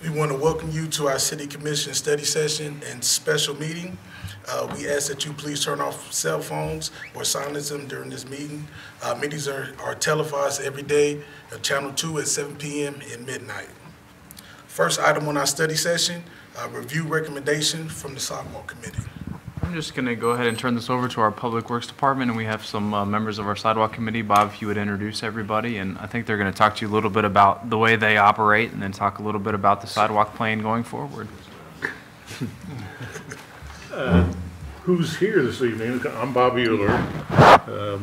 We want to welcome you to our City Commission study session and special meeting. We ask that you please turn off cell phones or silence them during this meeting. Meetings are televised every day, Channel 2 at 7 p.m. and midnight. First item on our study session, review recommendation from the Sidewalk Committee. I'm just going to go ahead and turn this over to our Public Works Department, and we have some members of our Sidewalk Committee. Bob, if you would introduce everybody, and I think they're going to talk to you a little bit about the way they operate and then talk a little bit about the sidewalk plan going forward. Who's here this evening? I'm Bob Euler,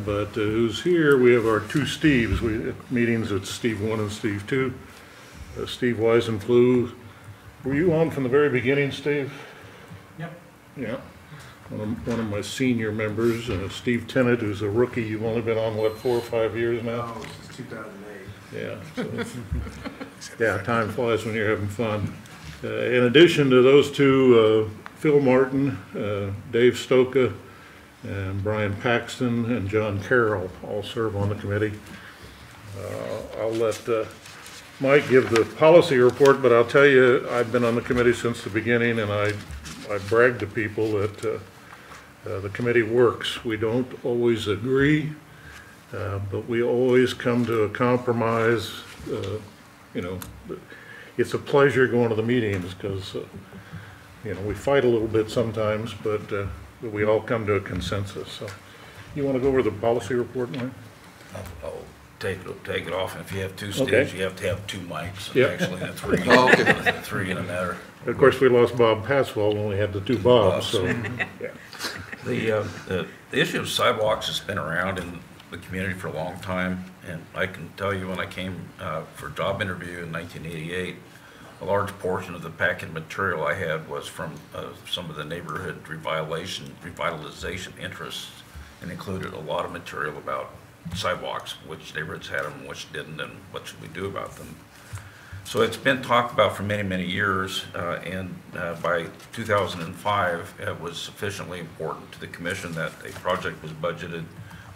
but who's here? We have our two Steves. We meetings at Steve 1 and Steve 2. Steve Weisenfluh. Were you on from the very beginning, Steve? Yep. Yeah. One of my senior members, Steve Tennant, who's a rookie. You've only been on, what, 4 or 5 years now? Oh, since 2008. Yeah. So, yeah, time flies when you're having fun. In addition to those two, Phil Martin, Dave Stoka, and Brian Paxton, and John Carroll all serve on the committee. I'll let Mike give the policy report, but I'll tell you, I've been on the committee since the beginning, and I brag to people that the committee works. We don't always agree, but we always come to a compromise. You know, it's a pleasure going to the meetings because, you know, we fight a little bit sometimes, but we all come to a consensus. So you want to go over the policy report, Mike? I'll take it off, and if you have two Steves, Okay. you have to have two mics. Yep. Actually, and three. Oh, okay. Three in a matter. Of course, we lost Bob Passwell when we had the two Bobs, so, yeah. The issue of sidewalks has been around in the community for a long time, and I can tell you when I came for a job interview in 1988, a large portion of the packet material I had was from some of the neighborhood revitalization interests, and included a lot of material about sidewalks, which neighborhoods had them, which didn't, and what should we do about them. So it's been talked about for many, many years, and by 2005, it was sufficiently important to the commission that a project was budgeted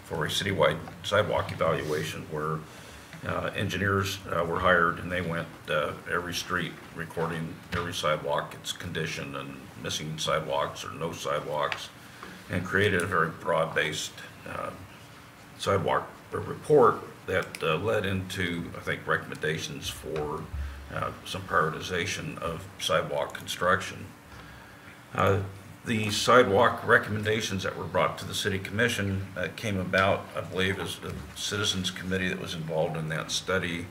for a citywide sidewalk evaluation where engineers were hired, and they went every street recording every sidewalk, its condition, and missing sidewalks or no sidewalks, and created a very broad-based sidewalk report that led into, I think, recommendations for some prioritization of sidewalk construction. The sidewalk recommendations that were brought to the City Commission came about, I believe, as the Citizens Committee that was involved in that study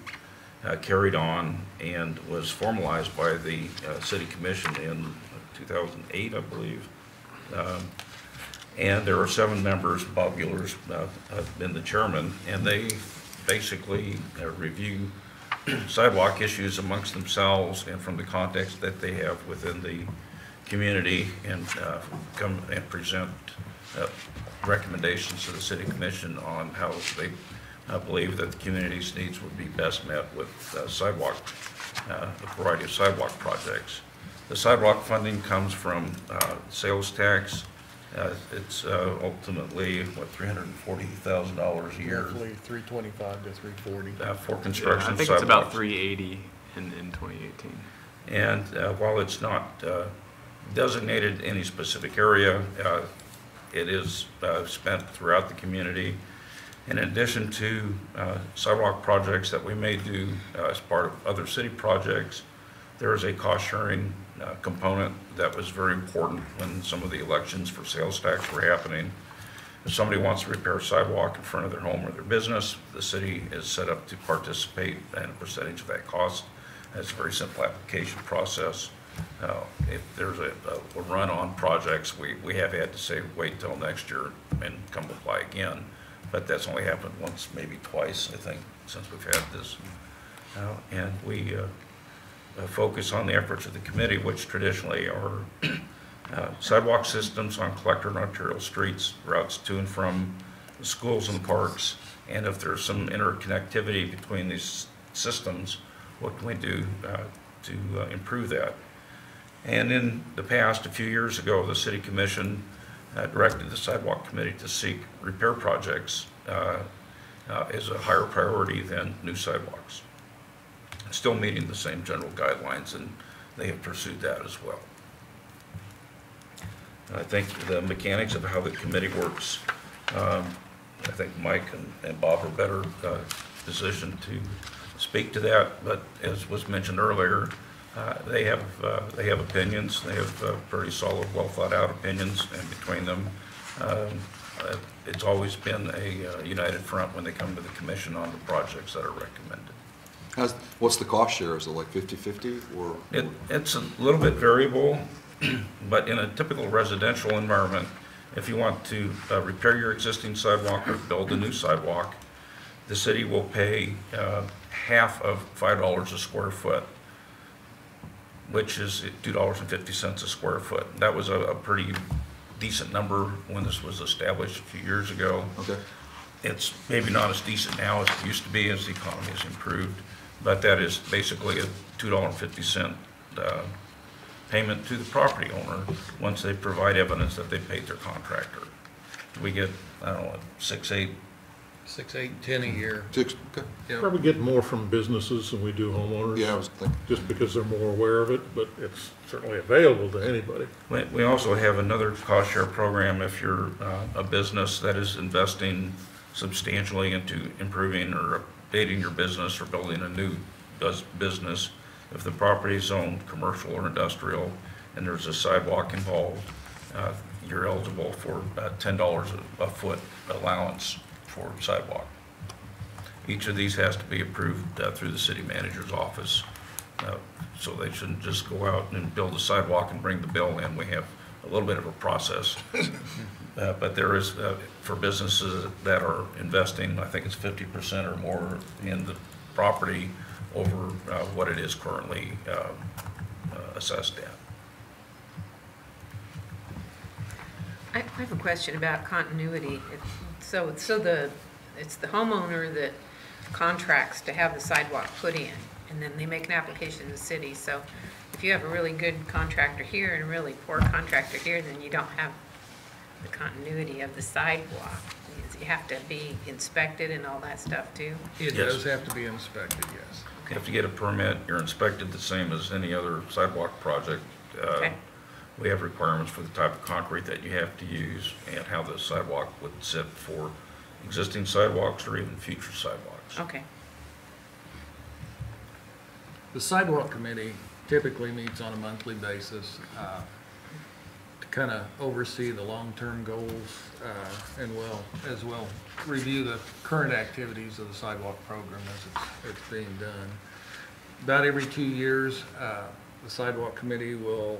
carried on and was formalized by the City Commission in 2008, I believe. And there are 7 members. Bob Euler's been the chairman, and they basically review sidewalk issues amongst themselves and from the context that they have within the community, and come and present recommendations to the City Commission on how they believe that the community's needs would be best met with sidewalk, a variety of sidewalk projects. The sidewalk funding comes from sales tax. It's ultimately, what, $340,000 a year? Roughly 325 to 340. For construction I think sidewalks. it's about 380 in 2018. And while it's not designated any specific area, it is spent throughout the community. In addition to sidewalk projects that we may do as part of other city projects, there is a cost-sharing component that was very important when some of the elections for sales tax were happening. If somebody wants to repair a sidewalk in front of their home or their business, the city is set up to participate in a percentage of that cost. It's a very simple application process. If there's a run on projects, we have had to say, wait till next year and come apply again. But that's only happened once, maybe twice, I think, since we've had this. And we focus on the efforts of the committee, which traditionally are sidewalk systems on collector and arterial streets, routes to and from the schools and parks, and if there's some interconnectivity between these systems, what can we do to improve that? And in the past, a few years ago, the City Commission directed the Sidewalk Committee to seek repair projects is a higher priority than new sidewalks. Still meeting the same general guidelines, and they have pursued that as well. I think the mechanics of how the committee works, I think Mike and Bob are better positioned to speak to that, but as was mentioned earlier, they have opinions. They have pretty solid, well thought out opinions, and between them, it's always been a united front when they come to the commission on the projects that are recommended. What's the cost share? Is it like 50/50 or? It's a little bit variable, but in a typical residential environment, if you want to repair your existing sidewalk or build a new sidewalk, the city will pay half of $5 a square foot, which is $2.50 a square foot. That was a pretty decent number when this was established a few years ago. Okay. It's maybe not as decent now as it used to be as the economy has improved, but that is basically a $2.50 payment to the property owner once they provide evidence that they paid their contractor. We get, I don't know, 6, 8. 6, 8, 10 a year. Okay. Yep. Probably get more from businesses than we do homeowners. Yeah, I was thinking. Just because they're more aware of it, but it's certainly available to anybody. We also have another cost share program if you're a business that is investing substantially into improving or updating your business or building a new business. If the property is zoned commercial or industrial and there's a sidewalk involved, you're eligible for $10 a foot allowance for sidewalk. Each of these has to be approved through the city manager's office. So they shouldn't just go out and build a sidewalk and bring the bill in. We have a little bit of a process. But there is, for businesses that are investing, I think it's 50% or more in the property over what it is currently assessed at. I have a question about continuity. So it's the homeowner that contracts to have the sidewalk put in, and then they make an application to the city. So if you have a really good contractor here and a really poor contractor here, then you don't have the continuity of the sidewalk. You have to be inspected and all that stuff too. It Yes. does have to be inspected, yes. You have to get a permit. You're inspected the same as any other sidewalk project. Okay. We have requirements for the type of concrete that you have to use and how the sidewalk would sit for existing sidewalks or even future sidewalks. Okay. The sidewalk committee typically meets on a monthly basis to kind of oversee the long-term goals and as well review the current activities of the sidewalk program as it's being done. About every 2 years, the sidewalk committee will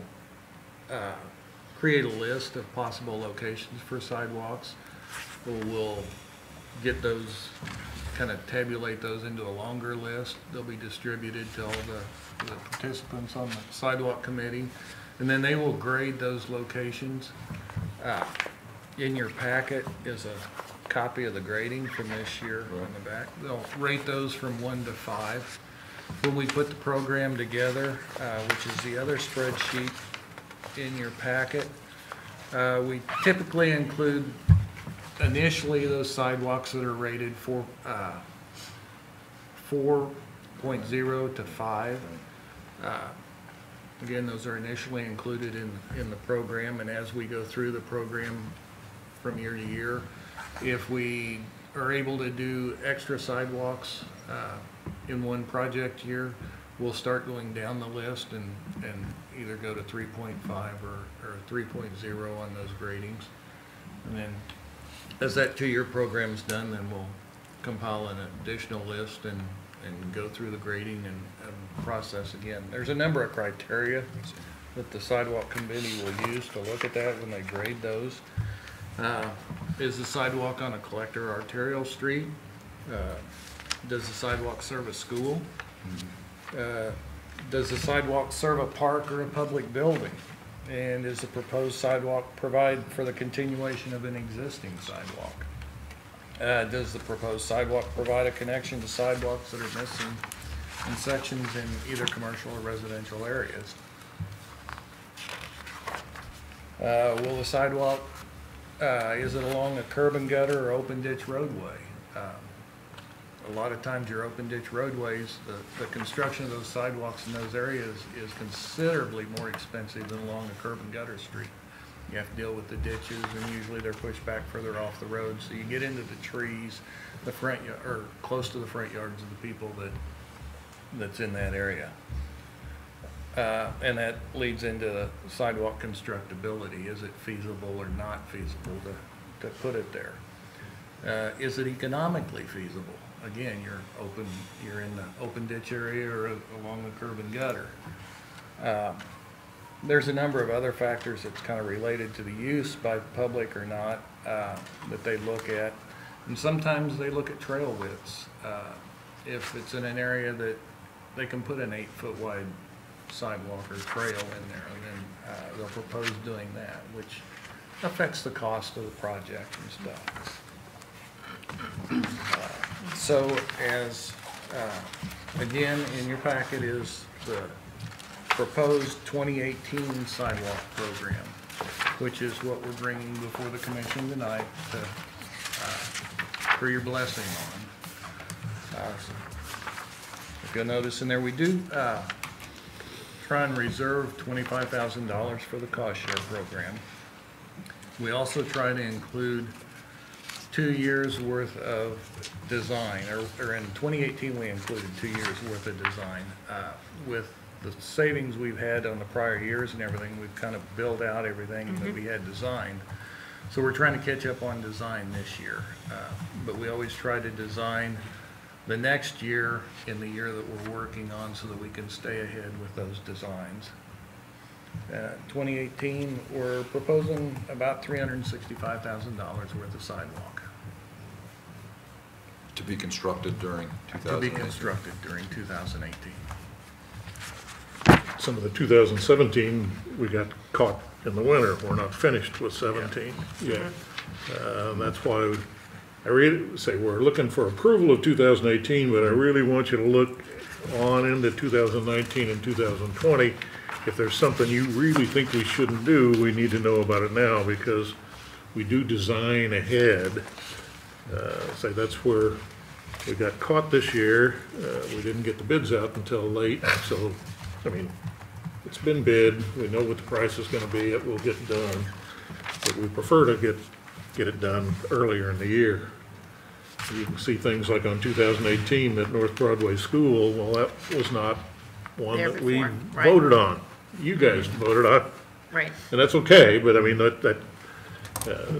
create a list of possible locations for sidewalks. We'll get those, kind of tabulate those into a longer list. They'll be distributed to all the participants on the sidewalk committee, and then they will grade those locations. In your packet is a copy of the grading from this year on the back. They'll rate those from 1 to 5. When we put the program together, which is the other spreadsheet in your packet, we typically include initially those sidewalks that are rated for 4.0 to 5. Again, those are initially included in the program, and as we go through the program from year to year, if we are able to do extra sidewalks in one project year, we'll start going down the list and either go to 3.5 or 3.0 on those gradings. And then as that 2-year program's done, then we'll compile an additional list and go through the grading and process again. There's a number of criteria that the sidewalk committee will use to look at that when they grade those. Is the sidewalk on a collector arterial street? Does the sidewalk serve a school? Does the sidewalk serve a park or a public building? And is the proposed sidewalk provide for the continuation of an existing sidewalk? Does the proposed sidewalk provide a connection to sidewalks that are missing in sections in either commercial or residential areas? Will the sidewalk, is it along a curb and gutter or open ditch roadway? a lot of times your open ditch roadways, the construction of those sidewalks in those areas is considerably more expensive than along a curb and gutter street. You have to deal with the ditches, and usually they're pushed back further off the road, so you get into the trees, the front, or close to the front yards of the people that's in that area. And that leads into sidewalk constructability. Is it feasible or not feasible to put it there? Is it economically feasible? Again, you're in the open ditch area or along the curb and gutter. There's a number of other factors that's kind of related to the use by the public or not that they look at. And sometimes they look at trail widths. If it's in an area that they can put an 8-foot wide sidewalk or trail in there, and then they'll propose doing that, which affects the cost of the project and stuff. So as, again, in your packet is the proposed 2018 sidewalk program, which is what we're bringing before the commission tonight for your blessing on. If you'll notice in there, we do try and reserve $25,000 for the cost share program. We also try to include 2 years worth of design, or in 2018 we included 2 years worth of design. With the savings we've had on the prior years and everything, we've kind of built out everything that we had designed. So we're trying to catch up on design this year, but we always try to design the next year in the year that we're working on so that we can stay ahead with those designs. 2018, we're proposing about $365,000 worth of sidewalk. To be constructed during 2018? To be constructed during 2018. Some of the 2017, we got caught in the winter. We're not finished with 17 yet. That's why I really say we're looking for approval of 2018, but I really want you to look on into 2019 and 2020. If there's something you really think we shouldn't do, we need to know about it now, because we do design ahead. Say that's where we got caught this year. We didn't get the bids out until late, so I mean, it's been bid. We know what the price is going to be. It will get done, but we prefer to get it done earlier in the year. You can see things like on 2018 at North Broadway School. Well, that was not one There that we before, right. voted on. You guys voted on, Right. and that's okay. But I mean, let's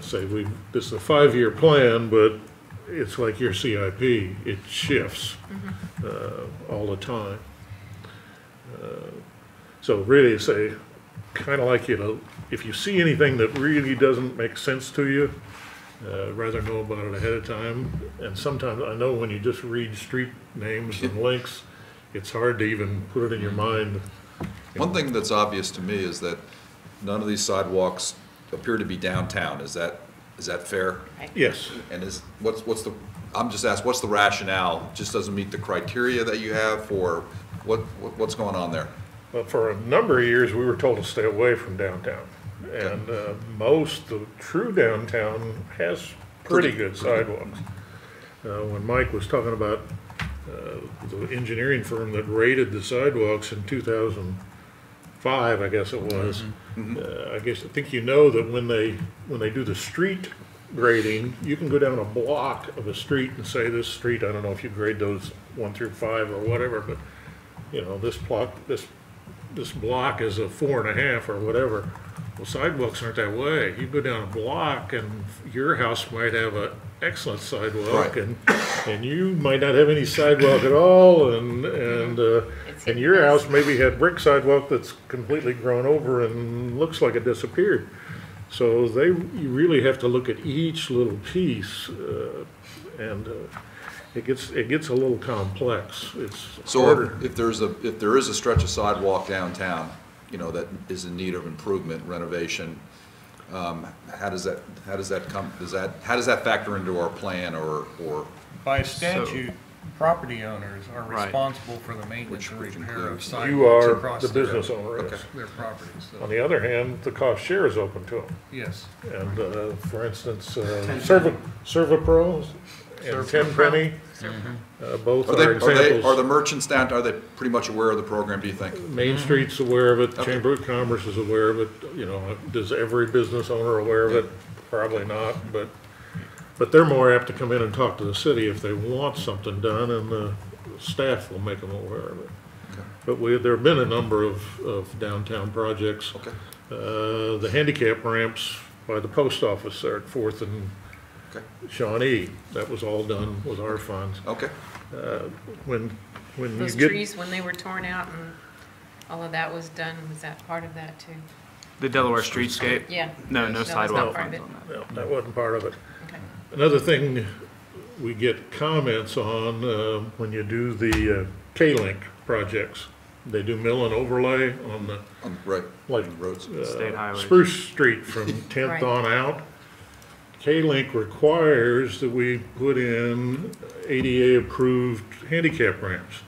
say this is a 5-year plan, but it's like your CIP. It shifts all the time. So really, say, kind of like, you know, if you see anything that really doesn't make sense to you, rather know about it ahead of time. And sometimes I know when you just read street names and links, it's hard to even put it in your mind. One thing that's obvious to me is that none of these sidewalks appear to be downtown. Is that fair? Yes. And what's the, I'm just asking, what's the rationale? Just doesn't meet the criteria that you have, or what's going on there? Well, for a number of years, we were told to stay away from downtown. And most of true downtown has pretty good sidewalks. When Mike was talking about the engineering firm that rated the sidewalks in 2005, I guess it was, I think you know that when they do the street grading, you can go down a block of a street and say this street, I don't know if you grade those 1 through 5 or whatever, but you know, this block is a 4.5 or whatever. Well, sidewalks aren't that way. You go down a block and your house might have an excellent sidewalk, Right. and you might not have any sidewalk at all, and your house maybe had brick sidewalk that's completely grown over and looks like it disappeared. So you really have to look at each little piece, and it gets a little complex. It's So harder. if there is a stretch of sidewalk downtown, you know, that is in need of improvement, renovation, how does that factor into our plan, or By statute, property owners are Right. responsible for the maintenance and Which repair of includes- sidewalks You are across the the business owner, yes. their properties. On So, the other hand, the cost share is open to them. yes. And for instance, Servapro and Tenpenny. Both Are are they, examples. are the merchants down, are they pretty much aware of the program, do you think? Main Street's aware of it, Okay. Chamber of Commerce is aware of it, you know, does every business owner aware of it? Probably not, but they're more apt to come in and talk to the city if they want something done, and the staff will make them aware of it. Okay. But there have been a number of downtown projects. Okay, The handicap ramps by the post office there at Fourth and okay, Shawnee, that was all done with our funds. okay. When you Those get. trees, when they were torn out and all of that was done, was that part of that too? The Delaware streetscape? Yeah. No, no That was sidewalk not part of funds it. on that. No, that wasn't part of it. Okay. Another thing we get comments on when you do the K-Link projects, they do mill and overlay on the, Right, like, roads. State highways. Spruce Street from 10th Right. on out. K-Link requires that we put in ADA-approved handicap ramps.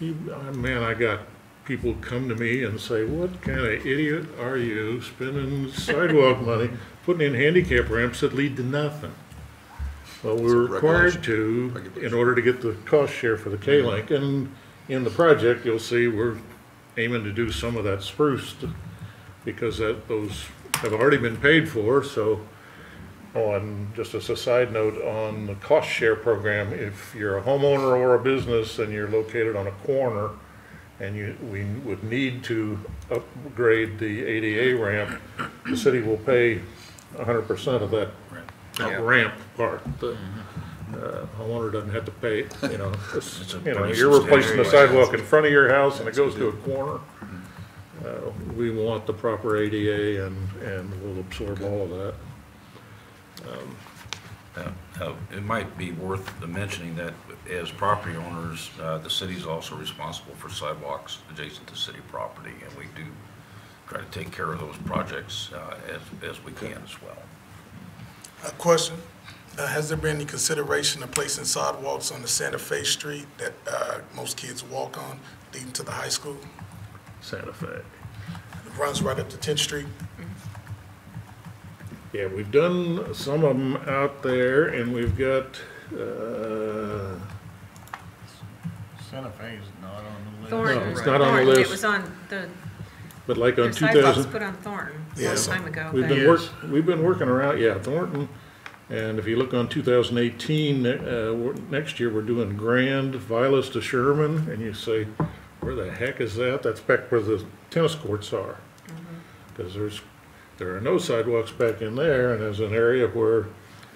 Man, I got people come to me and say, what kind of idiot are you spending sidewalk money, putting in handicap ramps that lead to nothing? Well, we're required to, in order to get the cost share for the K-Link, and in the project, you'll see we're aiming to do some of that spruce because those have already been paid for, so. Oh, and just as a side note, on the cost share program, if you're a homeowner or a business and you're located on a corner and we would need to upgrade the ADA ramp, the city will pay 100% of that ramp part. The homeowner doesn't have to pay, you know. It's a You know, pretty you're replacing the substantial sidewalk in front of your house and it goes to a corner. We want the proper ADA and we'll absorb all of that. It might be worth mentioning that as property owners, the city is also responsible for sidewalks adjacent to city property, and we do try to take care of those projects as we can as well. A question, has there been any consideration of placing sidewalks on the Santa Fe Street that most kids walk on leading to the high school? Santa Fe. It runs right up to 10th Street. Yeah, we've done some of them out there, and we've got, Santa Fe is not on the list. Thornton. No, it's not on the Thornton, list. It was on the, but like on their sidewalks 2000, put on Thornton a Yeah, long so time ago. we've but- been we've been working around, yeah, Thornton. And if you look on 2018, next year, we're doing Grand, Vilas to Sherman, and you say, where the heck is that? That's back where the tennis courts are. Because there are no sidewalks back in there, and there's an area where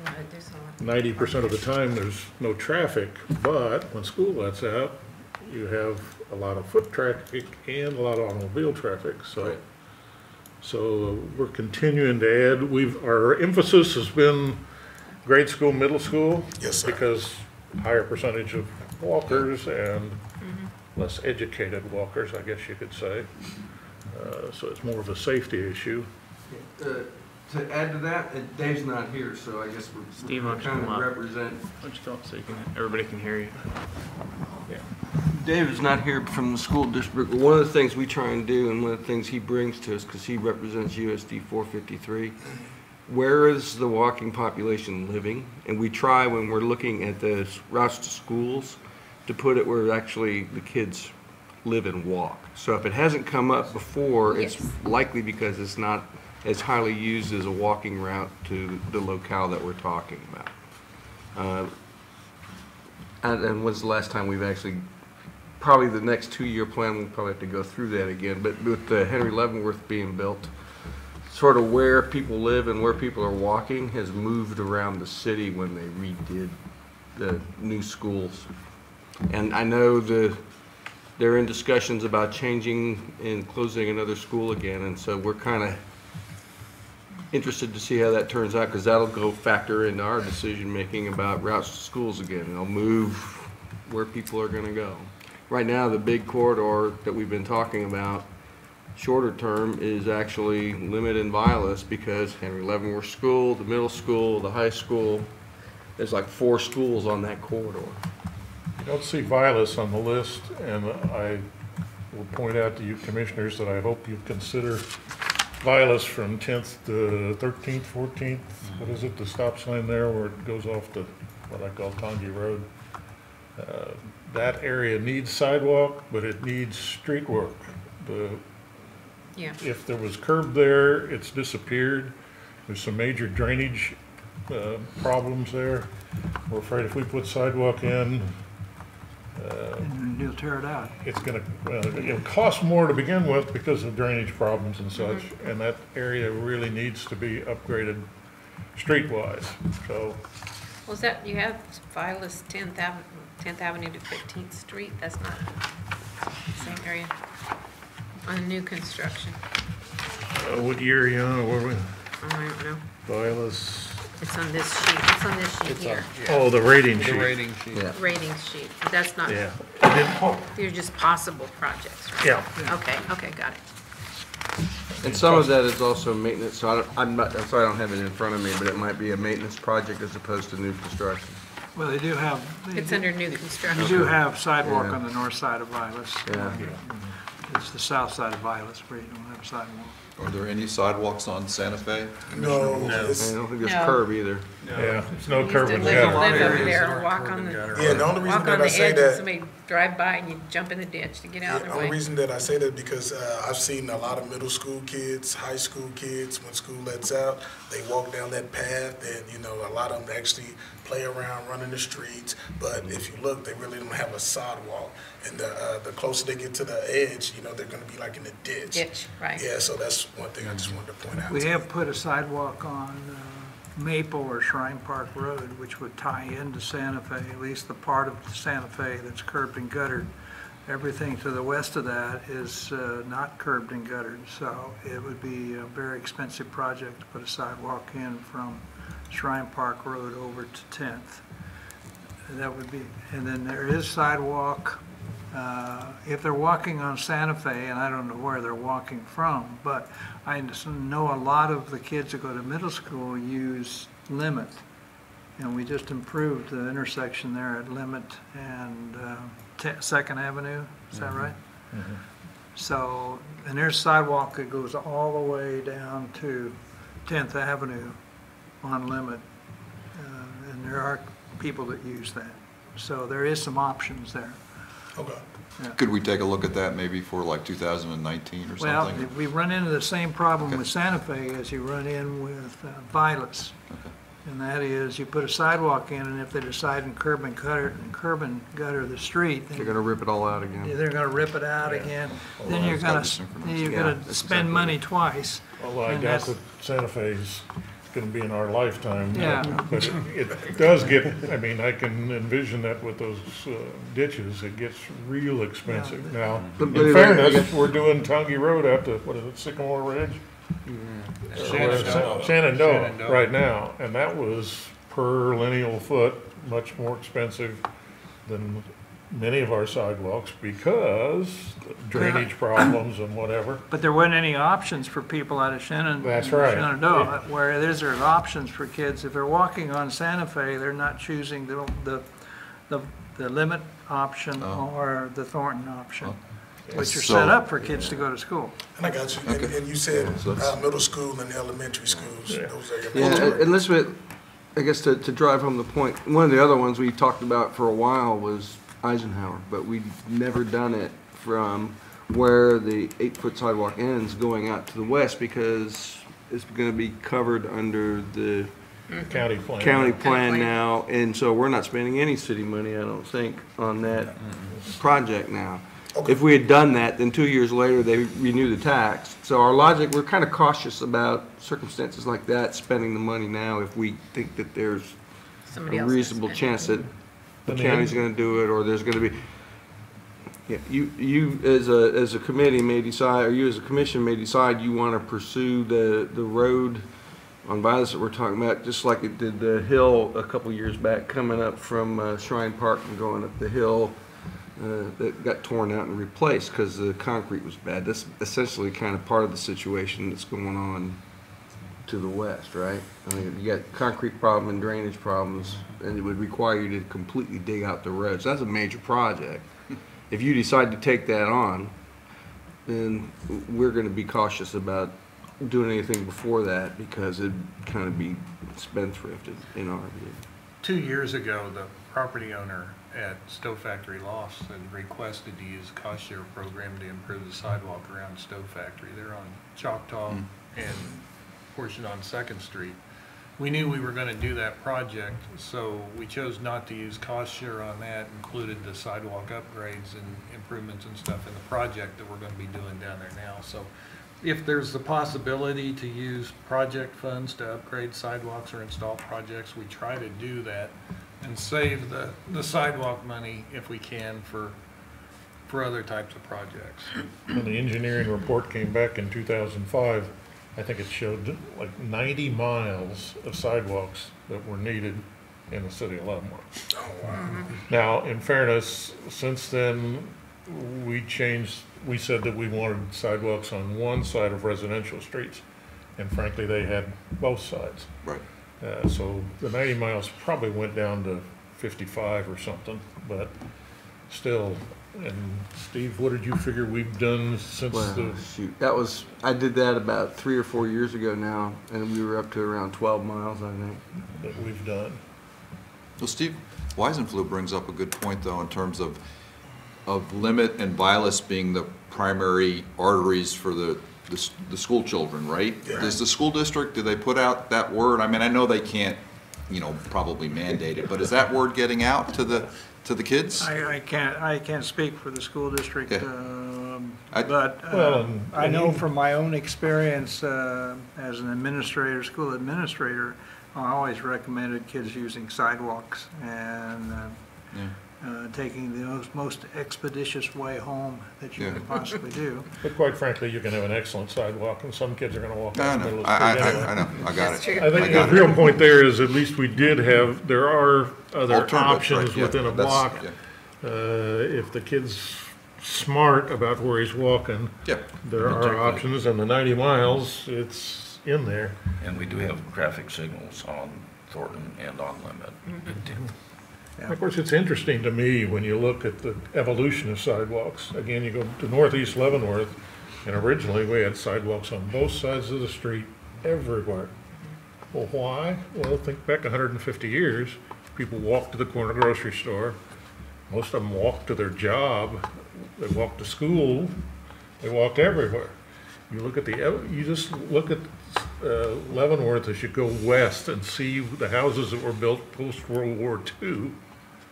Well, there's a lot. 90% of the time, there's no traffic, but when school lets out, you have a lot of foot traffic and a lot of automobile traffic, so. Right. So we're continuing to add, our emphasis has been grade school, middle school. Yes, sir. Because higher percentage of walkers and less educated walkers, I guess you could say. So it's more of a safety issue. To add to that, Dave's not here, so I guess Steve, we're why don't you kind come of up? represent. Why don't you come up so everybody can hear you? Dave is not here from the school district, but one of the things we try and do, and one of the things he brings to us, because he represents USD 453, where is the walking population living? And we try, when we're looking at the routes to schools, to put it where actually the kids live and walk. So if it hasn't come up before, it's Yes. likely because it's not as highly used as a walking route to the locale that we're talking about. And when's the last time we've actually, probably the next 2-year plan, we'll probably have to go through that again, but with the Henry Leavenworth being built, sort of where people live and where people are walking has moved around the city when they redid the new schools. And I know they're in discussions about changing and closing another school again, and so we're kind of interested to see how that turns out, because that'll go factor into our decision-making about routes to schools again. It'll move where people are gonna go. Right now, the big corridor that we've been talking about, shorter term, is actually Limit and Vilas, because Henry Leavenworth School, the middle school, the high school, there's like 4 schools on that corridor. I don't see Vilas on the list, and I will point out to you commissioners that I hope you consider Vilas from 10th to 13th, 14th. What is it, the stop sign there where it goes off to what I call Tongi Road. That area needs sidewalk, but it needs street work. Yeah. If there was curb there, it's disappeared. There's some major drainage problems there. We're afraid if we put sidewalk in, And you'll tear it out. it's gonna, it'll cost more to begin with because of drainage problems and such. And that area really needs to be upgraded streetwise, so. Was that, you have Vilas 10th Avenue to 15th Street? That's not the same area on new construction. What year are you on, or what I don't know. Vilas? It's on this sheet. It's on this sheet here. Oh, the rating The sheet. rating sheet. Yeah. Ratings sheet. But that's not, Yeah, they're just possible projects, right? yeah. Okay, got it. And some of that is also maintenance, so I'm sorry I don't have it in front of me, but it might be a maintenance project as opposed to new construction. Well, they do have, It's under new construction. you do have sidewalk Yeah. on the north side of Vilas. Yeah. It's the south side of Vilas where you don't have a sidewalk. Are there any sidewalks on Santa Fe? No, And I don't think there's No. curb either. Yeah, it's no You used curb to and live gutter. over areas there aren't and walk curb on and the, gutter. yeah, the only reason walk on that I the say edge and that, somebody drive by and you jump in the ditch to get out of the the only way. reason that I say that because I've seen a lot of middle school kids, high school kids, when school lets out, they walk down that path and, you know, a lot of them actually play around, run in the streets. But if you look, they really don't have a sidewalk. And the closer they get to the edge, you know, they're gonna be like in the ditch. Ditch, right. Yeah, so that's one thing I just wanted to point out. We have put a sidewalk on Maple or Shrine Park Road, which would tie into Santa Fe, at least the part of Santa Fe that's curbed and guttered. Everything to the west of that is not curbed and guttered, so it would be a very expensive project to put a sidewalk in from Shrine Park Road over to 10th. That would be, and then there is sidewalk, if they're walking on Santa Fe, and I don't know where they're walking from, but I just know a lot of the kids that go to middle school use Limit. And we just improved the intersection there at Limit and Second Avenue, is that right? So, and there's sidewalk that goes all the way down to 10th Avenue on Limit. And there are people that use that. So there is some options there. Okay. Could we take a look at that maybe for like 2019 or Well, something? we run into the same problem Okay. with Santa Fe as you run in with Vilas. Okay. And that is, you put a sidewalk in, and if they decide to curb and gutter the street, They're then gonna rip it all out again. they're gonna rip it out again. Then you're it's got gonna, this information. then you're Yeah, gonna that's spend exactly money it. twice. Although I And doubt that's- that Santa Fe's gonna be in our lifetime. Yeah. But it does get, I mean, I can envision that with those ditches, it gets real expensive. Now, But in anyway, fairness, I guess- we're doing Tongi Road out to, what is it, Sycamore Ridge? Shenandoah. Shenandoah, right now, and that was per lineal foot, much more expensive than many of our sidewalks because drainage problems and whatever. But there weren't any options for people out of That's right. Shenandoah, where there's options for kids. If they're walking on Santa Fe, they're not choosing the Limit option Oh. or the Thornton option, which are So- set up for kids to go to school. And I got you. Okay. And you said So that's- middle school and elementary schools. Yeah. Those are your Yeah, major. and Elizabeth, I guess to drive home the point, one of the other ones we talked about for a while was Eisenhower, but we've never done it from where the 8-foot sidewalk ends going out to the west because it's gonna be covered under the County plan. county plan plan. now, and so we're not spending any city money, I don't think, on that project now. Okay. If we had done that, then 2 years later, they renew the tax. So our logic, we're kind of cautious about circumstances like that, spending the money now if we think that there's Somebody a else has reasonable spent it. chance that the And the county's gonna do it, or there's gonna be, yeah, you as a committee may decide, or you as a commission may decide you wanna pursue the road on Vilas that we're talking about, just like it did the hill a couple years back, coming up from Shrine Park and going up the hill, that got torn out and replaced because the concrete was bad. That's essentially kind of part of the situation that's going on to the west, right? I mean, you got concrete problem and drainage problems, and it would require you to completely dig out the roads. That's a major project. If you decide to take that on, then we're gonna be cautious about doing anything before that because it'd kind of be spendthrifted in our view. 2 years ago, the property owner at Stove Factory Lofts had requested to use a cost share program to improve the sidewalk around Stove Factory. They're on Choctaw and portion on Second Street. We knew we were gonna do that project, so we chose not to use cost share on that, included the sidewalk upgrades and improvements and stuff in the project that we're gonna be doing down there now. So if there's the possibility to use project funds to upgrade sidewalks or install projects, we try to do that and save the sidewalk money if we can for other types of projects. When the engineering report came back in 2005, I think it showed like 90 miles of sidewalks that were needed in the city of Leavenworth. Oh, wow. Now, in fairness, since then, we said that we wanted sidewalks on one side of residential streets, and frankly, they had both sides. Right. So the 90 miles probably went down to 55 or something, but still. And Steve, what did you figure we've done since Well, shoot, I did that about 3 or 4 years ago now, and we were up to around 12 miles, I think. that we've done? Well, Steve Weisenflue brings up a good point, though, in terms of Limit and Vilas being the primary arteries for the school children, right? Yeah. Does the school district, do they put out that word? I mean, I know they can't, probably mandate it, but is that word getting out to the kids? I can't speak for the school district, Yeah. but Well, I know from my own experience as an administrator, school administrator, I always recommended kids using sidewalks and taking the most expeditious way home that you Yeah. can possibly do. But quite frankly, you can have an excellent sidewalk, and some kids are gonna walk I down the know, middle of the street anyway. I know, I got That's it. true. I think I the got it. real point there is at least we did have, there are other Alternatives, options right, yeah, within a that's- block. yeah. If the kid's smart about where he's walking, Yeah. there are Exactly. options, and the 90 miles, it's in there. And we do have traffic signals on Thornton and on Limit. Of course, it's interesting to me when you look at the evolution of sidewalks. Again, you go to northeast Leavenworth, and originally we had sidewalks on both sides of the street everywhere. Well, why? Well, think back 150 years, people walked to the corner grocery store. Most of them walked to their job, they walked to school, they walked everywhere. You look at you just look at Leavenworth as you go west and see the houses that were built post-World War II.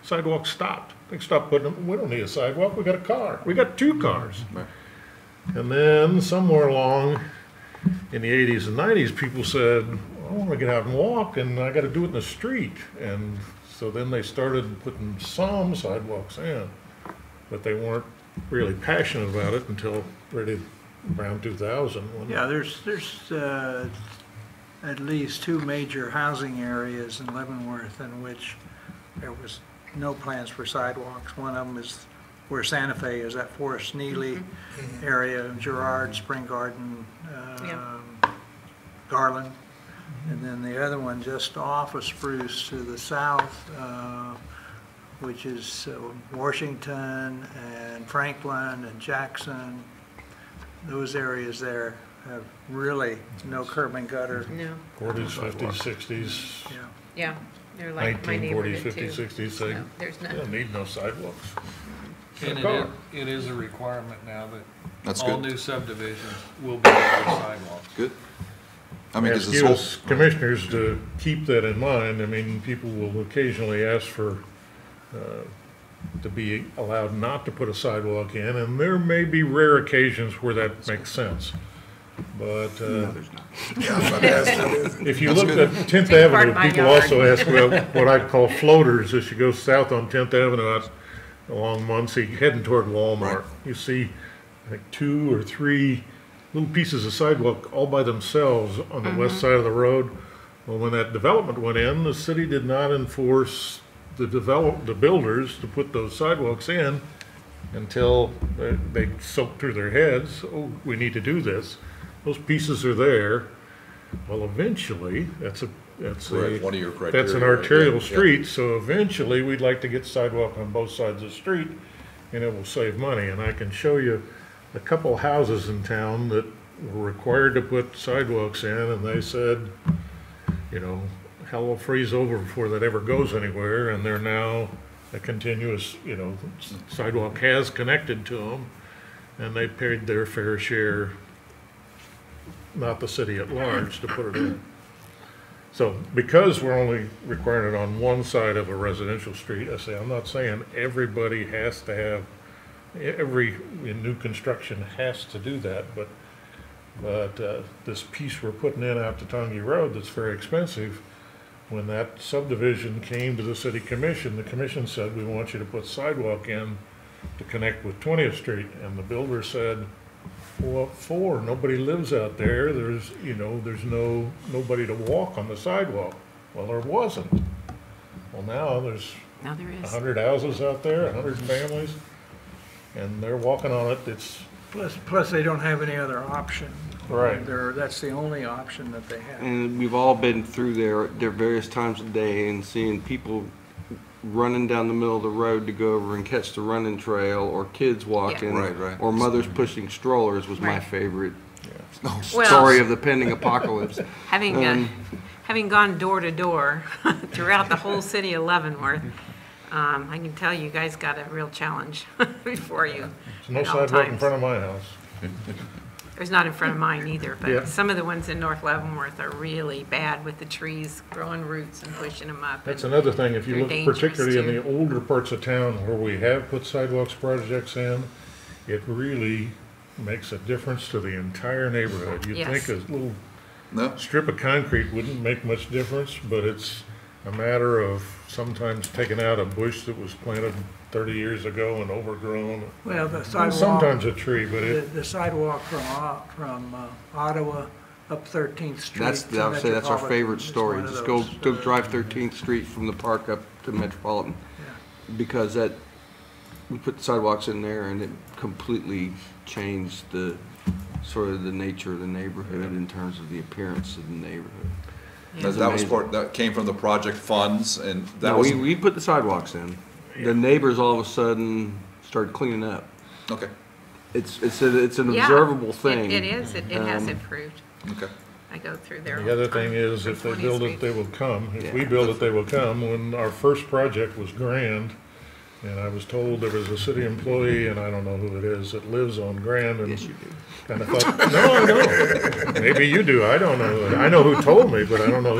Sidewalks stopped. They stopped putting them, we don't need a sidewalk, we got a car. We got 2 cars. Right. And then somewhere along in the 80s and 90s, people said, I want to get out and walk, and I got to do it in the street. And so then they started putting some sidewalks in, but they weren't really passionate about it until really around 2000. Yeah, there's at least 2 major housing areas in Leavenworth in which there was no plans for sidewalks. One of them is where Santa Fe is, that Forest Neely area, Girard, Spring Garden, Garland. And then the other one just off of Spruce to the south, which is Washington and Franklin and Jackson. Those areas there have really no curb and gutter. No, 40s, 50s, 60s, Yeah. yeah, they're like my 1940s, neighborhood 50s, too. 60s, they No, there's none. don't need no sidewalks. And car. it is a requirement now that That's all good. new subdivisions will be with sidewalks. Good. I mean, Ask because this you whole, as commissioners to keep that in mind. I mean, people will occasionally ask for, to be allowed not to put a sidewalk in, and there may be rare occasions where that makes sense. But No, there's not. Yeah, I was about to ask you. if you That's look good. at 10th Big part Avenue, of my people yard. also ask about what I call floaters. As you go south on 10th Avenue out along Muncie, heading toward Walmart, Right. you see, I think, 2 or 3 little pieces of sidewalk all by themselves on the west side of the road. Well, when that development went in, the city did not enforce the builders to put those sidewalks in until they soaked through their heads, oh, we need to do this. Those pieces are there. Well, eventually, that's Correct, one of your criteria. an right? arterial Yeah, street, so eventually we'd like to get sidewalk on both sides of the street, and it will save money. And I can show you a couple houses in town that were required to put sidewalks in, and they said, you know, hell will freeze over before that ever goes anywhere, and they're now a continuous, sidewalk has connected to them, and they paid their fair share, not the city at large, to put it in. So because we're only requiring it on one side of a residential street, I'm not saying everybody has to have, every new construction has to do that, but this piece we're putting in out to Tongi Road that's very expensive, when that subdivision came to the city commission, the commission said, we want you to put sidewalk in to connect with 20th Street, and the builder said, well, what for? Nobody lives out there. There's nobody to walk on the sidewalk. Well, there wasn't. Well, now there is. 100 houses out there, 100 families, and they're walking on it. It's Plus they don't have any other option. right. That's the only option that they have. And we've all been through there various times of the day and seeing people running down the middle of the road to go over and catch the running trail, or kids walking, Right. or mothers pushing strollers was my Right. favorite Well, story of the pending apocalypse. having gone door to door throughout the whole city of Leavenworth, I can tell you guys got a real challenge before you. There's no at all sidewalk in times. front of my house. There's not in front of mine either, Yeah. but some of the ones in North Leavenworth are really bad with the trees growing roots and pushing them up. That's and another thing, if you they're look dangerous, particularly in too. the older parts of town where we have put sidewalks projects in, it really makes a difference to the entire neighborhood. You'd Yes. think a little No? strip of concrete wouldn't make much difference, but it's a matter of sometimes taking out a bush that was planted 30 years ago and overgrown. Well, the And sidewalk. sometimes a tree, but The sidewalk from Ottawa up 13th Street. That's, to I would say that's our Metropolitan favorite is story. one of Just those, go drive 13th Street from the park up to Metropolitan. yeah. Because we put sidewalks in there and it completely changed the sort of the nature of the neighborhood in terms of the appearance of the neighborhood. That was that came from the project funds, and that No, was, we put the sidewalks in. The neighbors all of a sudden started cleaning up. okay, It's an Yeah, observable thing. It is, it has Um, improved. okay. I go through there. the other all the thing time is on if they 20th build it, Street. they will come. If we Yeah. build it, they will come. When our first project was Grand, and I was told there was a city employee, and I don't know who it is, that lives on Grand, and Yes, you do. kind of thought, no, I don't. Maybe you do, I don't know. I know who told me, but I don't know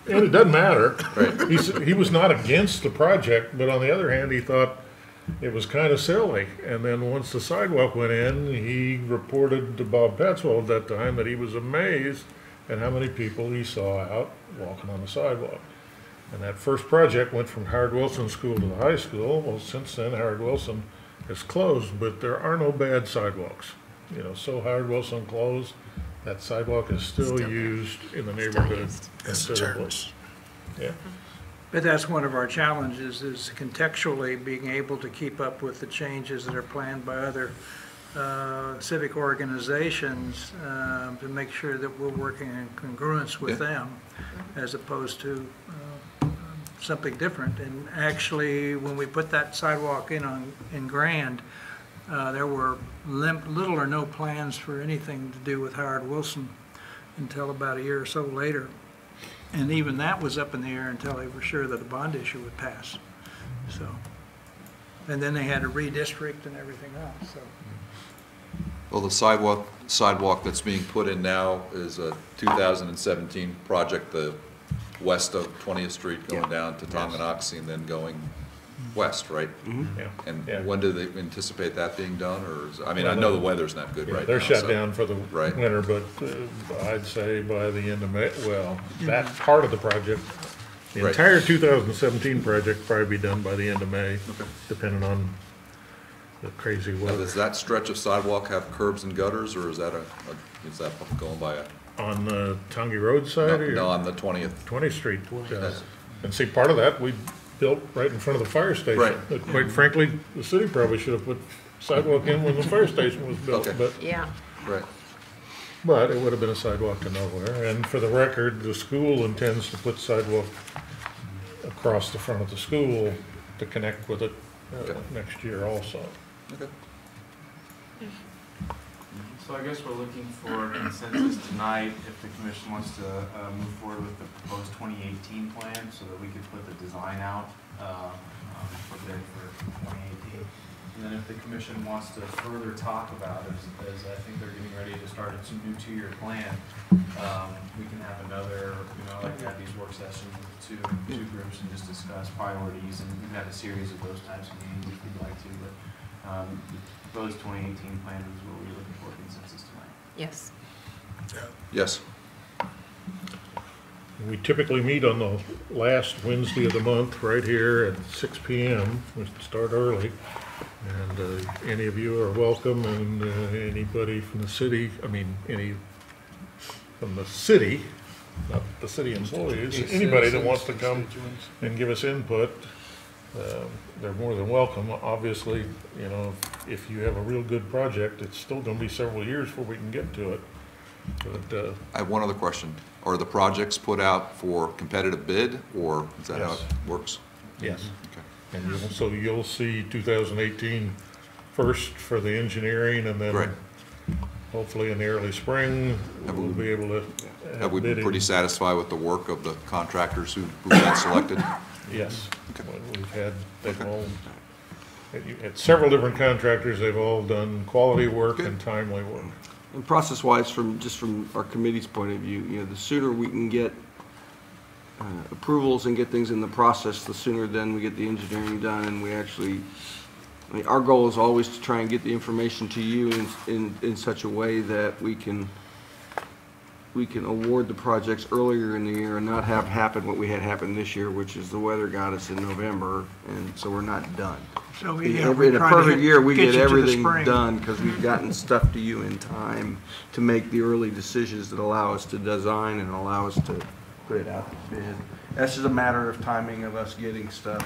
and it doesn't matter. Right. He was not against the project, but on the other hand, he thought it was kind of silly. And then once the sidewalk went in, he reported to Bob Petzwell at that time that he was amazed at how many people he saw out walking on the sidewalk. And that first project went from Howard Wilson School to the high school. Well, since then, Howard Wilson is closed, but there are no bad sidewalks. So Howard Wilson closed, that sidewalk is still Still there. used in the Still neighborhood. used. That's the considerably. church. Yeah, But that's one of our challenges, is contextually being able to keep up with the changes that are planned by other civic organizations to make sure that we're working in congruence with Yeah. them, as opposed to something different. And actually, when we put that sidewalk in Grand, there were little or no plans for anything to do with Howard Wilson until about a year or so later. And even that was up in the air until they were sure that a bond issue would pass. So, and then they had to redistrict and everything else, so. Well, the sidewalk that's being put in now is a 2017 project, the west of 20th Street going down to Tonganoxie and then going west, right? yeah. And Yeah. when do they anticipate that being done, or I mean, I know the weather's not good Yeah, right now. they're shut so- down for the Right. winter, but I'd say by the end of May, well, that part of the project, the Right. entire 2017 project will probably be done by the end of May, depending on the crazy Now, weather. does that stretch of sidewalk have curbs and gutters, or is that is that going by On the Tongi Road side or? no, on the 20th? 20th Street does. And see, part of that, we built right in front of the fire station. Right. But quite frankly, the city probably should have put sidewalk in when the fire station was built, Okay. but Yeah, Right. it would have been a sidewalk to nowhere. And for the record, the school intends to put sidewalk across the front of the school to connect with it Okay. next year also. Okay. So I guess we're looking for consensus tonight if the commission wants to move forward with the proposed 2018 plan so that we could put the design out for bid for 2018. And then if the commission wants to further talk about, as I think they're getting ready to start a new two-year plan, we can have another, I like to have these work sessions with two groups and just discuss priorities. And we've had a series of those types of meetings if you'd like to, but the proposed 2018 plan is what we're looking for consensus tonight. Yes. Yes. We typically meet on the last Wednesday of the month, right here at 6 p.m. We start early. And any of you are welcome, and anybody from the city, from the city, not the city employees, anybody that wants to come and give us input, they're more than welcome. Obviously, if you have a real good project, it's still going to be several years before we can get to it. But I have one other question. Are the projects put out for competitive bid, or is that how Yes. it works? yes. Okay. And so you'll see 2018 first for the engineering, and then Great. hopefully in the early spring, we'll be able to Have we been bidding. pretty satisfied with the work of the contractors who've been selected? Yes. They've all, at several different contractors, they've all done quality work and timely work. And process-wise, from our committee's point of view, the sooner we can get approvals and get things in the process, the sooner then we get the engineering done, and we actually, our goal is always to try and get the information to you in such a way that we can award the projects earlier in the year and not have happen what we had happen this year, which is the weather got us in November, and so we're not done. So In yeah, a we're trying to perfect year, we get get you to the everything spring. done because we've gotten stuff to you in time to make the early decisions that allow us to design and allow us to put it out to bid. That's just a matter of timing of us getting stuff.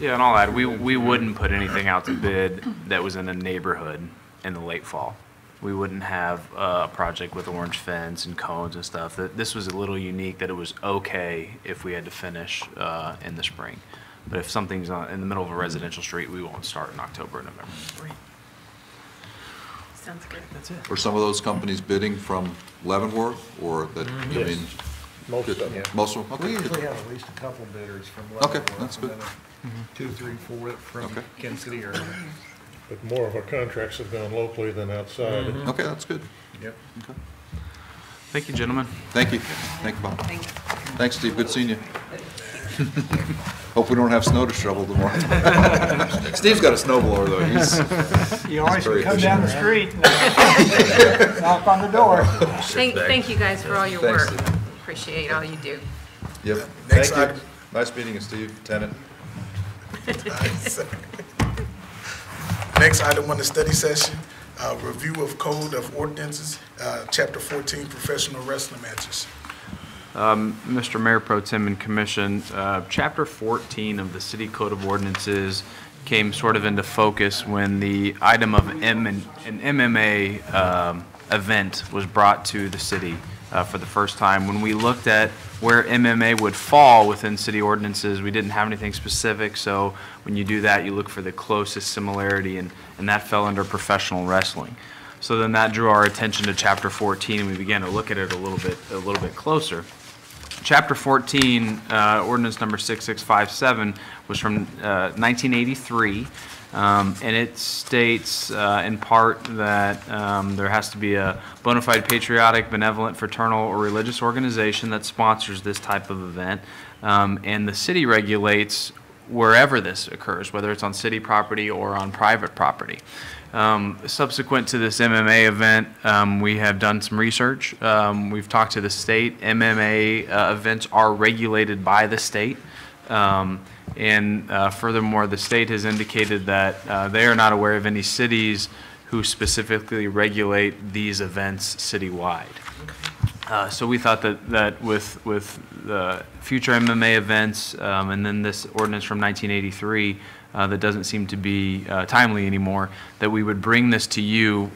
Yeah, and I'll add, we wouldn't put anything out to bid that was in a neighborhood in the late fall. We wouldn't have a project with orange fence and cones and stuff. This was a little unique that it was okay if we had to finish in the spring. But if something's in the middle of a residential street, we won't start in October or November. Right. Sounds good. That's it. Were some of those companies bidding from Leavenworth, or that, you mean? Most of good- them. Most of them? We Okay, usually good. have at least a couple bidders from Okay, Leavenworth. that's good. And then 2, 3, 4 from Okay. Kansas City area. But more of our contracts have gone locally than outside. Okay, that's good. Yep. Okay. Thank you, gentlemen. Thank you. Thank you, Bob. Thanks. Thanks, Steve. Good seeing you. Hope we don't have snow to shovel tomorrow. Steve's got a snowblower, though. You always very come down the street and knock on the door. Thank you guys for all your Thanks, work. Steve. Appreciate all you do. Yep. Next Thank item. you. Nice meeting you, Steve. Tenant. Next item on the study session, review of Code of Ordinances, Chapter 14, Professional Wrestling Matches. Mr. Mayor Pro Tem and Commission, Chapter 14 of the City Code of Ordinances came sort of into focus when the item of an MMA event was brought to the city for the first time. When we looked at where MMA would fall within city ordinances, we didn't have anything specific, so when you do that, you look for the closest similarity, and that fell under professional wrestling. So then that drew our attention to Chapter 14, and we began to look at it a little bit closer. Chapter 14, ordinance number 6657, was from 1983, and it states in part that there has to be a bona fide patriotic, benevolent, fraternal, or religious organization that sponsors this type of event, and the city regulates wherever this occurs, whether it's on city property or on private property. Subsequent to this MMA event, we have done some research. We've talked to the state. MMA events are regulated by the state. And furthermore, the state has indicated that they are not aware of any cities who specifically regulate these events citywide. So we thought that with the future MMA events and then this ordinance from 1983 that doesn't seem to be timely anymore, that we would bring this to you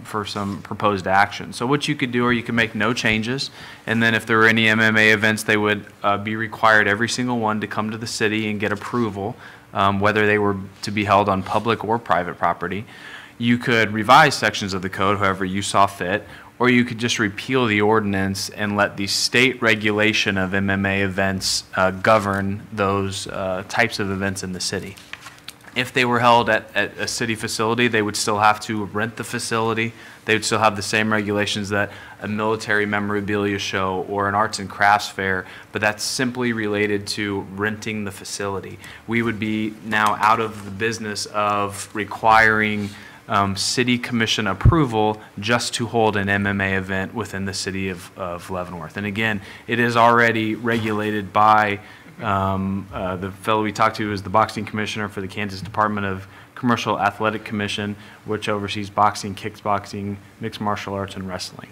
for some proposed action. So what you could do, or you could make no changes, and then if there were any MMA events, they would be required, every single one, to come to the city and get approval, whether they were to be held on public or private property. You could revise sections of the code however you saw fit, or you could just repeal the ordinance and let the state regulation of MMA events govern those types of events in the city. If they were held at a city facility, they would still have to rent the facility. They would still have the same regulations that a military memorabilia show or an arts and crafts fair, but that's simply related to renting the facility. We would be now out of the business of requiring city commission approval just to hold an MMA event within the city of Leavenworth. And again, it is already regulated by the fellow we talked to is the boxing commissioner for the Kansas Department of Commercial Athletic Commission, which oversees boxing, kickboxing, mixed martial arts, and wrestling.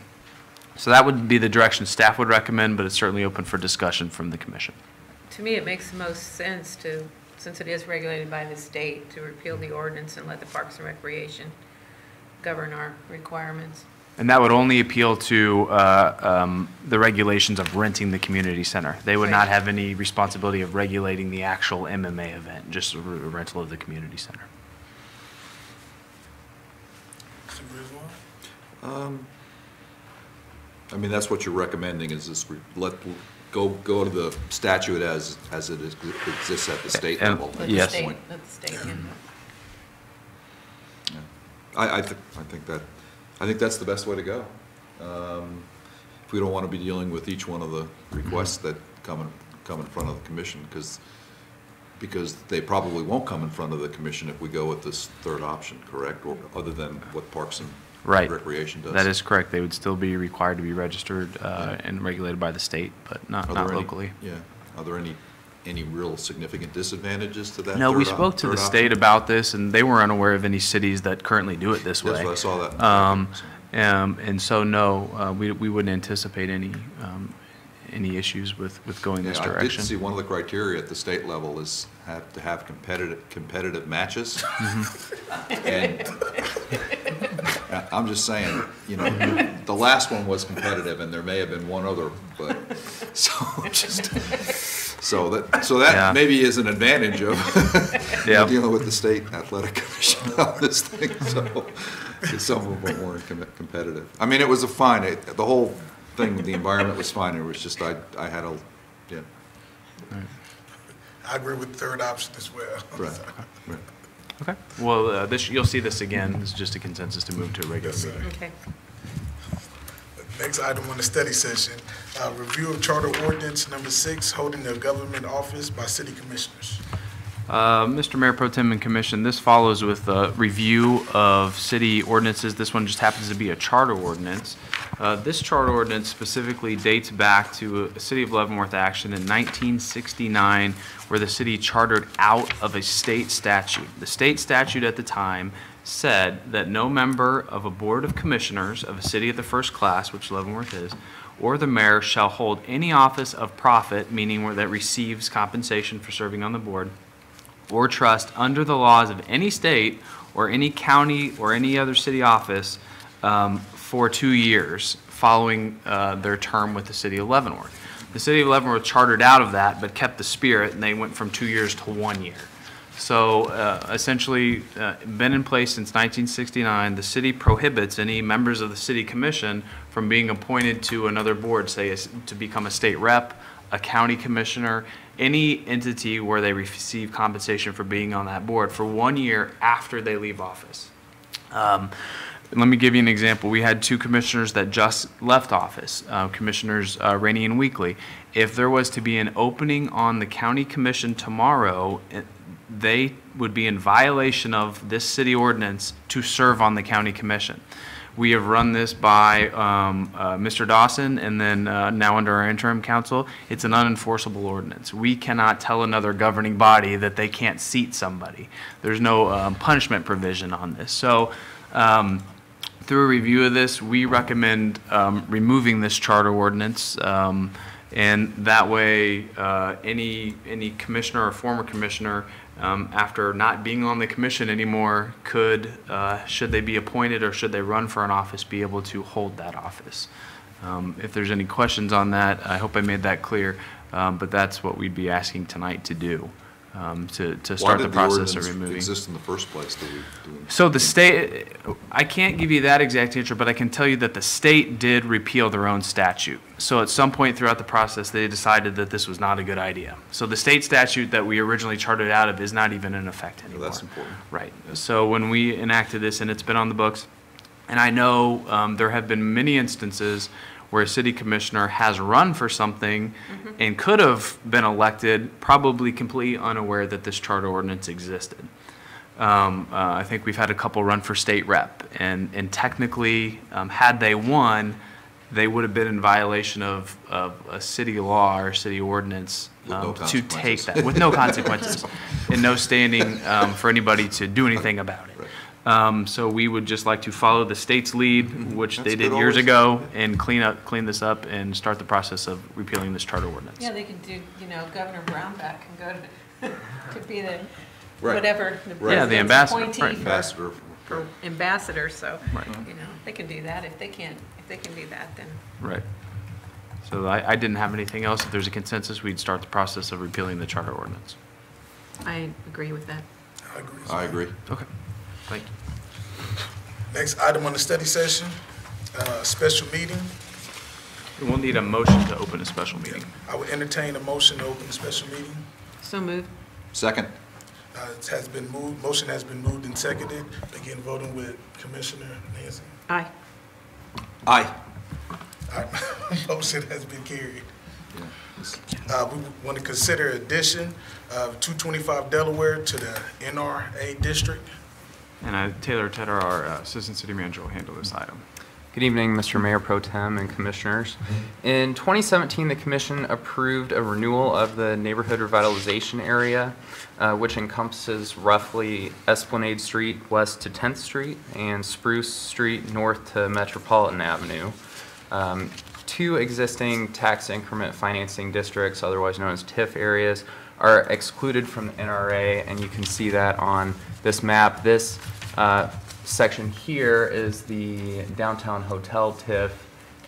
So that would be the direction staff would recommend, but it's certainly open for discussion from the commission. To me, it makes the most sense to, since it is regulated by the state, to repeal the ordinance and let the Parks and Recreation govern our requirements. And that would only appeal to the regulations of renting the community center. They would not have any responsibility of regulating the actual MMA event, just a rental of the community center. Mr. Griswold? I mean, that's what you're recommending, is this, go to the statute as it exists at the state And- level at yes. this point. Let the state handle it. Yeah. I think that's the best way to go. If we don't want to be dealing with each one of the requests that come in front of the commission, because they probably won't come in front of the commission if we go with this third option, correct? Or other than what Parks and Right. Recreation does. That is correct. They would still be required to be registered and regulated by the state, but not Are there any- locally. Yeah. Are there any real significant disadvantages to that? No, we third spoke to the option? state about this, and they were unaware of any cities that currently do it this way. Yes, I saw that. And so, no, we wouldn't anticipate any issues with going this Yeah, I did direction. see one of the criteria at the state level is to have competitive matches. Mm-hmm. And I'm just saying, the last one was competitive, and there may have been one other, but, so that Yeah. maybe is an advantage of Yep. dealing with the state athletic commission on this thing, so, 'cause some of them weren't competitive. I mean, it was the whole thing, the environment was fine, it was just, I had yeah. I agree with the third option as well. Right, right. Okay. Well, you'll see this again. This is just a consensus to move to a regular Yes, sir. meeting. Okay. Next item on the study session, review of charter ordinance number 6, holding a government office by city commissioners. Mr. Mayor Pro Tem and Commission, this follows with a review of city ordinances. This one just happens to be a charter ordinance. This charter ordinance specifically dates back to a City of Leavenworth action in 1969, where the city chartered out of a state statute. The state statute at the time said that no member of a board of commissioners of a city of the first class, which Leavenworth is, or the mayor shall hold any office of profit, meaning where that receives compensation for serving on the board, or trust under the laws of any state or any county or any other city office for 2 years following their term with the city of Leavenworth. The city of Leavenworth chartered out of that but kept the spirit, and they went from 2 years to 1 year. So essentially, been in place since 1969, the city prohibits any members of the city commission from being appointed to another board, say to become a state rep, a county commissioner, any entity where they receive compensation for being on that board for 1 year after they leave office. Let me give you an example. We had 2 commissioners that just left office, Commissioners Rainey and Weekly. If there was to be an opening on the county commission tomorrow, they would be in violation of this city ordinance to serve on the county commission. We have run this by Mr. Dawson, and then now under our interim counsel, it's an unenforceable ordinance. We cannot tell another governing body that they can't seat somebody. There's no punishment provision on this. So through a review of this, we recommend removing this charter ordinance, and that way any commissioner or former commissioner after not being on the commission anymore could, should they be appointed or should they run for an office, be able to hold that office. If there's any questions on that, I hope I made that clear, but that's what we'd be asking tonight to do. to start the process of Why did the removing. ordinance exist in the first place? So the state, I can't give you that exact answer, but I can tell you that the state did repeal their own statute. So at some point throughout the process, they decided that this was not a good idea. So the state statute that we originally charted out of is not even in effect anymore. Well, that's important. Right. So when we enacted this, and it's been on the books, and I know there have been many instances where a city commissioner has run for something and could have been elected, probably completely unaware that this charter ordinance existed. I think we've had a couple run for state rep, and technically, had they won, they would have been in violation of a city law or city ordinance to take that, with no consequences, and no standing for anybody to do anything about it. So we would just like to follow the state's lead, which they did years ago, and clean this up and start the process of repealing this charter ordinance. Yeah, they could do, Governor Brownback can go to, could be the, Right. whatever. Yeah, the president's ambassador, appointee right. Ambassador. For ambassador, so, Right. they can do that. If they can do that, then. Right. So I didn't have anything else. If there's a consensus, we'd start the process of repealing the charter ordinance. I agree with that. I agree. I agree. Okay. Thank you. Next item on the study session, special meeting. We'll need a motion to open a special meeting. I would entertain a motion to open a special meeting. So moved. Second. It has been moved, motion has been moved and seconded. Begin voting with Commissioner Nancy. Aye. Aye. All right, motion has been carried. We want to consider addition of 225 Delaware to the NRA district. And Taylor Tedder, our Assistant City Manager, will handle this item. Good evening, Mr. Mayor Pro Tem and Commissioners. In 2017, the Commission approved a renewal of the neighborhood revitalization area, which encompasses roughly Esplanade Street west to 10th Street and Spruce Street north to Metropolitan Avenue. Two existing tax increment financing districts, otherwise known as TIF areas, are excluded from the NRA, and you can see that on this map. This section here is the downtown hotel TIF,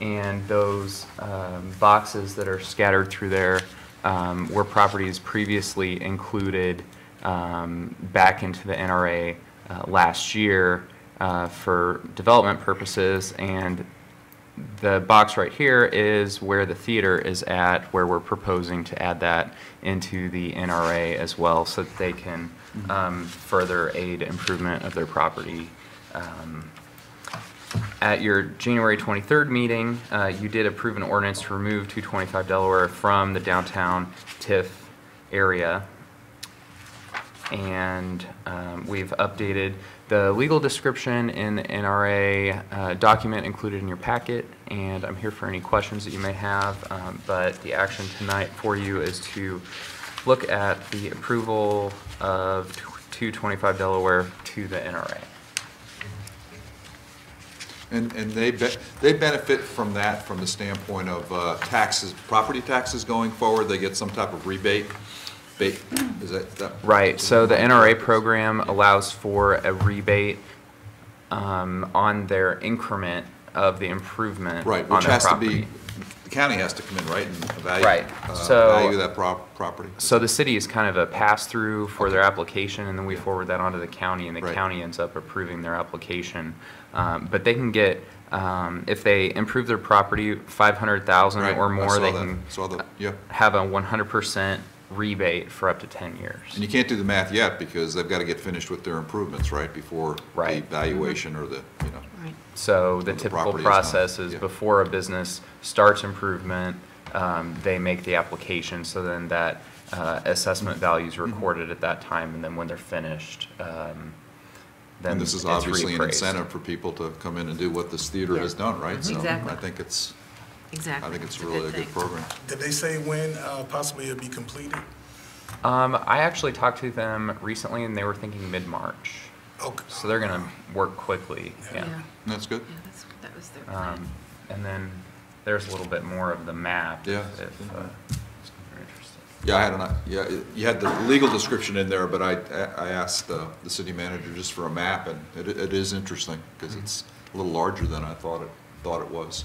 and those boxes that are scattered through there were properties previously included back into the NRA last year for development purposes, and the box right here is where the theater is at, where we're proposing to add that into the NRA as well, so that they can further aid improvement of their property. At your January 23rd meeting, you did approve an ordinance to remove 225 Delaware from the downtown TIF area. And we've updated the legal description in the NRA document included in your packet, and I'm here for any questions that you may have, but the action tonight for you is to look at the approval of 225 Delaware to the NRA. And they benefit from that from the standpoint of taxes, property taxes going forward. They get some type of rebate. Is that Right. So the NRA program allows for a rebate on their increment of the improvement right? on Which their has to property. be, the county has to come in, right, and evaluate Right. So- value that property. So the city is kind of a pass-through for their application, and then we forward that onto the county, and the Right. county ends up approving their application. But they can get, if they improve their property 500,000 Right, or I more, saw they that. can Saw the, yeah. have a 100% rebate for up to 10 years. And you can't do the math yet because they've got to get finished with their improvements, right, before the Right. valuation or the, you know. Right. So the the typical property is not- process is yeah. before a business starts improvement, they make the application, so then that assessment value is recorded at that time, and then when they're finished, then And this is it's obviously an reappraised. incentive for people to come in and do what this theater has done, right? So Exactly. I think it's Exactly. really a good thing. program. Did they say when possibly it'll be completed? I actually talked to them recently, and they were thinking mid-March. Okay. So they're gonna work quickly, yeah. Yeah, That's good. yeah, that was their plan. And then there's a little bit more of the map. Yeah. If you're interested. Yeah, I had you had the legal description in there, but I asked the city manager just for a map, and it is interesting because it's a little larger than I thought it was.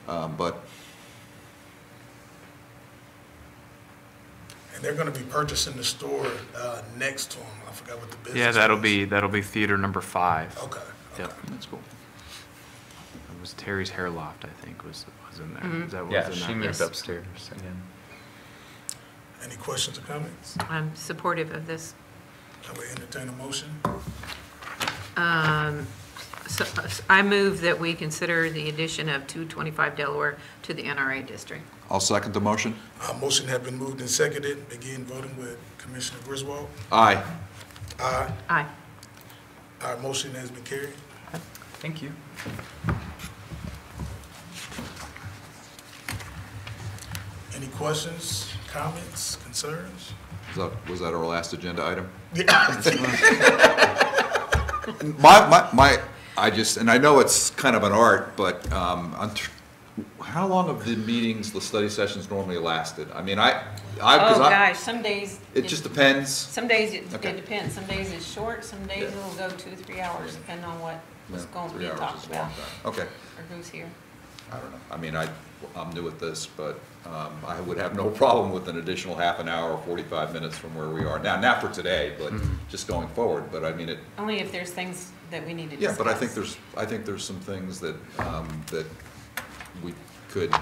But And they're gonna be purchasing the store, next to them. I forgot what the business Yeah, was. that'll be theater number 5. Okay, Yep, okay. that's cool. It was Terry's Hair Loft, I think, was in there. Mm-hmm. Is that what Yeah, was in she there? moved Yes. upstairs again. Any questions or comments? I'm supportive of this. I will entertain a motion. So I move that we consider the addition of 225 Delaware to the NRA district. I'll second the motion. Motion have been moved and seconded. Begin voting with Commissioner Griswold. Aye. Aye. Aye. Our motion has been carried. Thank you. Any questions, comments, concerns? Was that our last agenda item? Yeah. I just, and I know it's kind of an art, but how long have the meetings, the study sessions normally lasted? I mean, Oh, gosh, some days. It just depends. Some days it Okay. depends. Some days it's short, some days Yeah. it'll go 2 or 3 hours, depending on what's Yeah, going to 3 be hours talked is a long about time. Okay, or who's here. I don't know. I mean, I'm new at this, but I would have no problem with an additional half an hour or 45 minutes from where we are now. Not for today, but just going forward. But I mean, it. Only if there's things that we need to Yeah, discuss. but I think there's some things that, that we could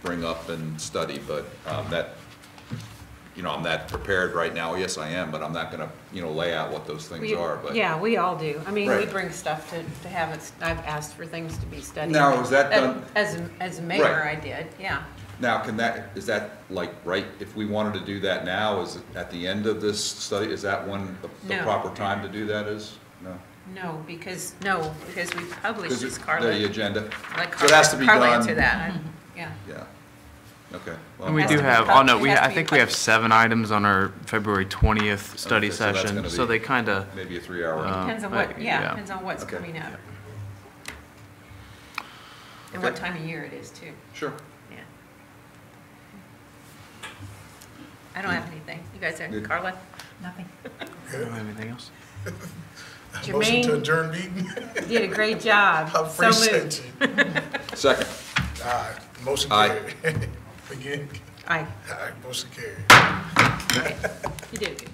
bring up and study, but, I'm not prepared right now. Yes, I am, but I'm not gonna, lay out what those things are, but. Yeah, we all do. I mean, we Right. bring stuff to have it, I've asked for things to be studied. Now, is that done- As a mayor, Right. I did, yeah. Now, is that like, right, if we wanted to do that now, is it at the end of this study, is that when the No. proper time to do that is? No? No, because we publish Because this, it's Carla. the agenda, Let so it has to be Carla done. answer that, yeah. Yeah, okay. And we Has do to be have, pub- oh no, it has to I be think we have published. 7 items on our February 20th study Okay, so that's session, gonna so be- they kind of, Maybe a 3-hour. Depends on what, yeah. depends on what's Okay. coming up. And Okay. what time of year it is too, Sure. yeah. I don't have anything. You guys have, Good. Carla? Nothing. anything else? Motion to Jermaine? adjourn meeting. You did a great job. I So moved. appreciate you. Second. Aye, motion Aye. carried. Begin. Aye. Aye, motion carried. Okay. You did good.